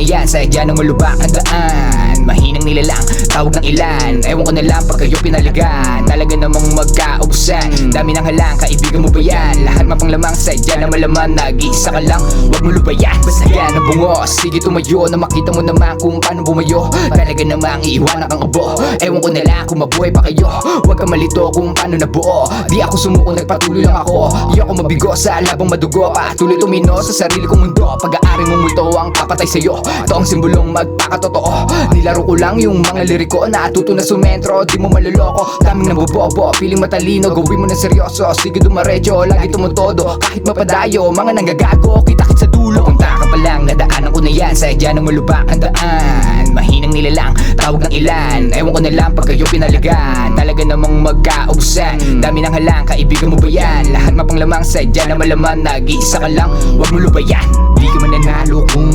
na yan, sadya ng malubak ang daan. Mahinang nilalang, tawag ng ilan. Ewan ko na lang pag kayo pinalagan. Talaga namang magkaubusan, dami ng halang, kaibigan mo ba yan? Lahat mapanglamang, sadya na malaman, nag-iisa ka lang, wag mo lubayan. Basta yan ang bungos, sige tumayo na makita mo naman kung paano bumayo. Talaga namang iiwanan kang abo, ewan ko na lang kung mabuhay pa kayo. Huwag kang malito kung paano nabuo, di ako sumuko, nagpatuloy lang ako. Di ako mabigo sa labang madugo, patuloy tumino sa sarili kong mundo. Pag-aari mong multo ang papatay sa'yo, ito ang simbolong magpakatotoo. Nilaro ko lang yung mga liriko, natuto na sumentro, di mo maluloko. Daming nabobobo, piling matalino, gawin mo na seryoso. Sige dumaretso, lagi tumutodo, kahit mapadayo, mga nanggagago, kita-kit sa dulo. Punta ka pa lang, nadaanan ko na yan, sadya ng malubak ang daan. Mahinang nilalang, tawag ng ilan. Ewan ko na lang pag kayo pinalagan. Talaga namang magkaubusan, dami ng halang, kaibigan mo ba yan? Lahat mapanglamang, sadya na malaman, nag-iisa ka lang, wag mo lubayan. Di ka mananalo kung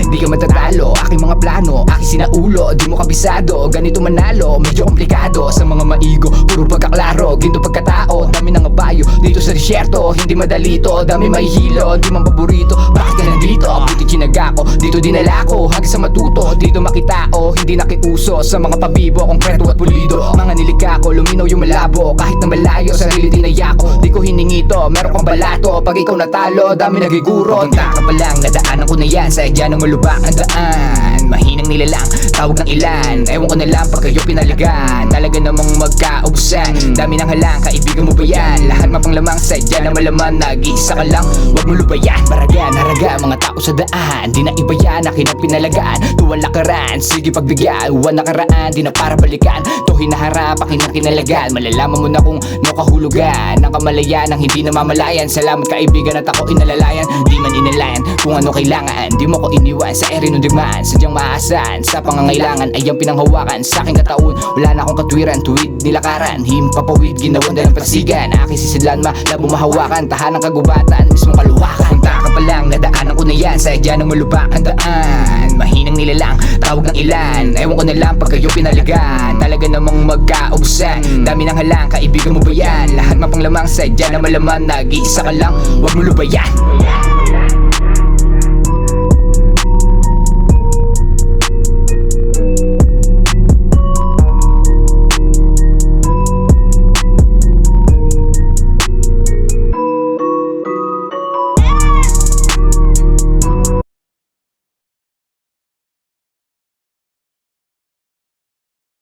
di ka matatalo. Aking mga plano, aking sinaulo, di mo kabisado. Ganito manalo, medyo komplikado. Sa mga maigo, puro pagkaklaro, ginto pagkatao, dami ng abayo dito sa disyerto. Hindi madalito, dami may hilo, di man paborito. Bakit ka nandito? Buti chinaga ko, dito dinala ko, hanggang sa matuto. Dito makitao, hindi nakiuso sa mga pabibo, konkreto at pulido. Mga nilikha ko, luminaw yung malabo, kahit na malayo, sarili dinaya ko. Di ko hiningi to, meron kang balato. Pag ikaw natalo, dami nagiguro. Punta ka pa lang, nadaanan ko na yan, sadya ng malubak ang daan. Mahinang nilalang, tawag ng ilan. Ewan ko na lang pag kayo pinalagan. Talaga namang magkaubusan, dami ng halang, kaibigan mo ba yan? Lahat mapanglamang, sadya na malaman, nag-iisa ka lang, wag mo lubayan. Baraga, naraga, mga tao sa daan, di na iba yan, akin ang pinalagaan. Tuwang lakaran, sige pagbigyan, uwan nakaraan, di na para balikan. To hinaharap, akin ang kinalagan. Malalaman mo na kung no kahulugan ng kamalayan, ang hindi namamalayan. Salamat kaibigan at ako inalalayan, di man inalayan kung ano kailangan. Di mo ko iniwan sa ere ng digmaan, sadyang maasahan sa pangangailangan ay ang pinanghawakan sa aking kataon. Wala na akong katwiran, tuwid nilakaran, himpapawid, ginawan ng pasigan. Aking sisidlan, malabo mahawakan, tahanang kagubatan, mismong kaluwakan. Punta ka pa lang, nadaanan ko na yan, sadya ng malubak ang daan. Mahinang nilalang, tawag ng ilan. Ewan ko na lang pag kayo pinalagan. Talaga namang magkaubusan, dami ng halang, kaibigan mo ba yan? Lahat mapanglamang, sadya na malaman, nag-iisa ka lang, wag mo lubayan.